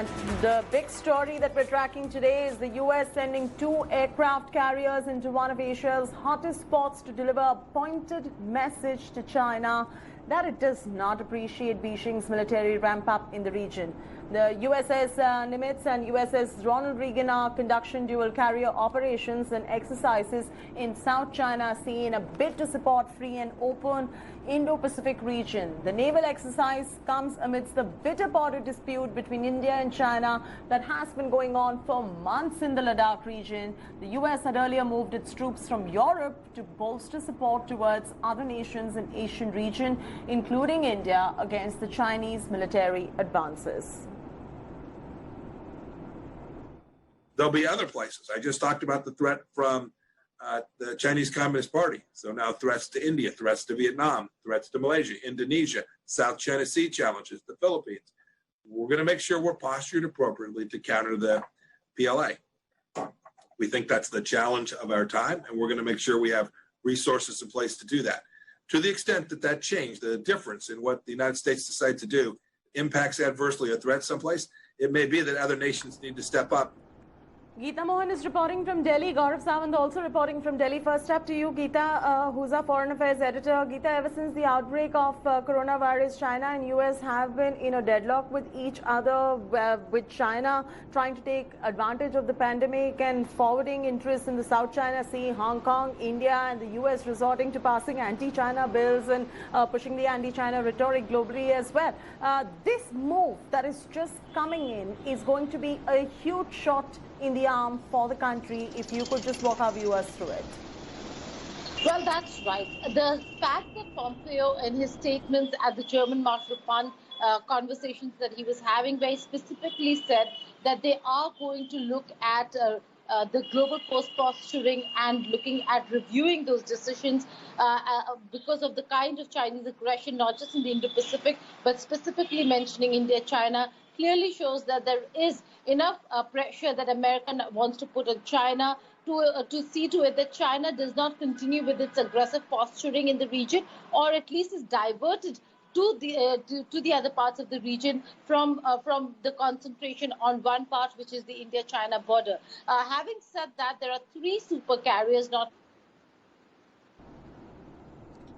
And the big story that we're tracking today is the U.S. sending 2 aircraft carriers into one of Asia's hottest spots to deliver a pointed message to China that it does not appreciate Beijing's military ramp-up in the region. The USS Nimitz and USS Ronald Reagan are conducting dual carrier operations and exercises in South China Sea in a bid to support free and open Indo-Pacific region. The naval exercise comes amidst the bitter border dispute between India and China that has been going on for months in the Ladakh region. The US had earlier moved its troops from Europe to bolster support towards other nations in Asian region, including India, against the Chinese military advances. There'll be other places. I just talked about the threat from the Chinese Communist Party. So now threats to India, threats to Vietnam, threats to Malaysia, Indonesia, South China Sea challenges, the Philippines. We're going to make sure we're postured appropriately to counter the PLA. We think that's the challenge of our time, and we're going to make sure we have resources in place to do that. To the extent that that change, the difference in what the United States decide to do, impacts adversely a threat someplace, it may be that other nations need to step up. Geeta Mohan is reporting from Delhi. Gaurav Sawant also reporting from Delhi. First up to you, Geeta, who's our Foreign Affairs editor. Geeta, ever since the outbreak of coronavirus, China and US have been in a deadlock with each other, with China trying to take advantage of the pandemic and forwarding interests in the South China Sea, Hong Kong, India, and the US resorting to passing anti-China bills and pushing the anti-China rhetoric globally as well. This move that is just coming in is going to be a huge shot in the arm for the country. If you could just walk our viewers through it. Well, that's right. The fact that Pompeo, in his statements at the German Marshall Fund conversations that he was having, very specifically said that they are going to look at the global post-posturing and looking at reviewing those decisions because of the kind of Chinese aggression, not just in the Indo-Pacific, but specifically mentioning India, China, clearly shows that there is enough pressure that America wants to put on China to see to it that China does not continue with its aggressive posturing in the region, or at least is diverted to the other parts of the region from the concentration on one part, which is the India-China border. Having said that, there are 3 super carriers not.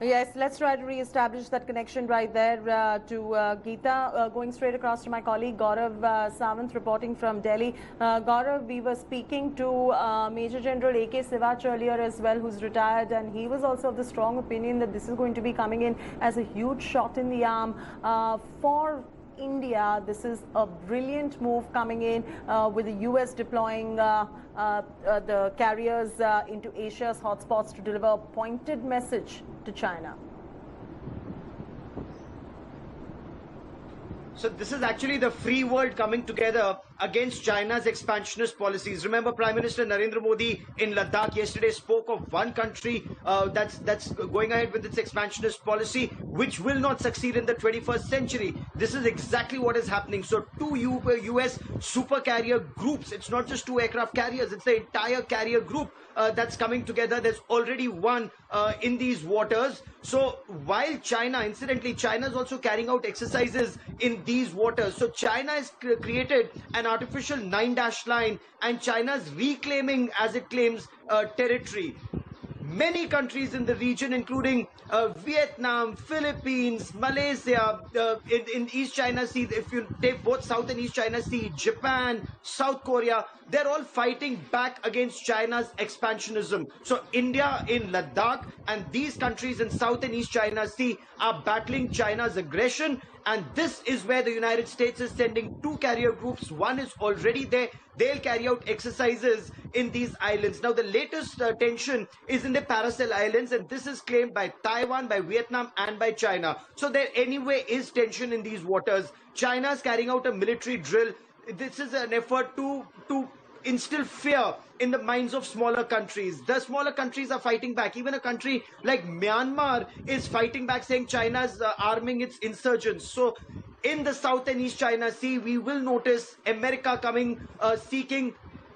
Yes, let's try to re-establish that connection right there to Geeta. Going straight across to my colleague Gaurav Sawant reporting from Delhi. Gaurav, we were speaking to Major General A.K. Sivach earlier as well, who's retired, and he was also of the strong opinion that this is going to be coming in as a huge shot in the arm for India. This is a brilliant move coming in with the US deploying the carriers into Asia's hotspots to deliver a pointed message to China. So this is actually the free world coming together against China's expansionist policies. Remember, Prime Minister Narendra Modi in Ladakh yesterday spoke of one country that's going ahead with its expansionist policy, which will not succeed in the 21st century. This is exactly what is happening. So 2 US super carrier groups, it's not just 2 aircraft carriers, it's the entire carrier group that's coming together. There's already one in these waters. So while China, incidentally, China is also carrying out exercises in these waters. So China has created an artificial 9-dash line, and China is reclaiming, as it claims, territory. Many countries in the region, including Vietnam, Philippines, Malaysia, in East China Sea, if you take both South and East China Sea, Japan, South Korea, they're all fighting back against China's expansionism. So India in Ladakh and these countries in South and East China Sea are battling China's aggression. And this is where the United States is sending 2 carrier groups. One is already there. They'll carry out exercises in these islands. Now, the latest tension is in the Paracel Islands, and this is claimed by Taiwan, by Vietnam, and by China. So there anyway is tension in these waters. China is carrying out a military drill. This is an effort to instill fear in the minds of smaller countries. The smaller countries are fighting back. Even a country like Myanmar is fighting back, saying China's arming its insurgents. So in the South and East China Sea, we will notice America coming, seeking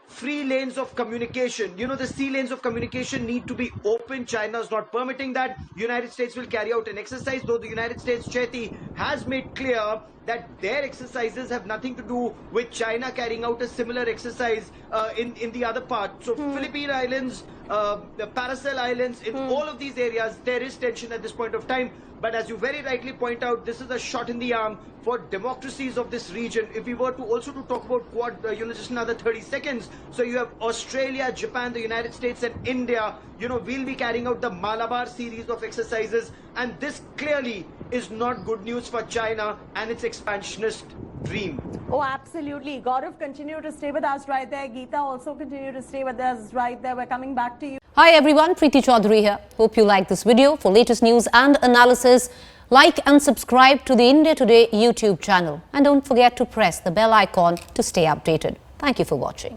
free lanes of communication. You know, the sea lanes of communication need to be open. China is not permitting that. United States will carry out an exercise, though the United States, Chetty, has made clear that their exercises have nothing to do with China carrying out a similar exercise in the other part. So Philippine Islands, the Paracel Islands, in all of these areas, there is tension at this point of time. But as you very rightly point out, this is a shot in the arm for democracies of this region. If we were to also to talk about Quad, just another 30 seconds. So you have Australia, Japan, the United States and India, we'll be carrying out the Malabar series of exercises. And this clearly is not good news for China and its expansionist dream. Oh, absolutely. Gaurav, continue to stay with us right there. Geeta, also continue to stay with us right there. We're coming back to you. Hi everyone, Preeti Chaudhary here. Hope you like this video. For latest news and analysis, like and subscribe to the India Today YouTube channel. And don't forget to press the bell icon to stay updated. Thank you for watching.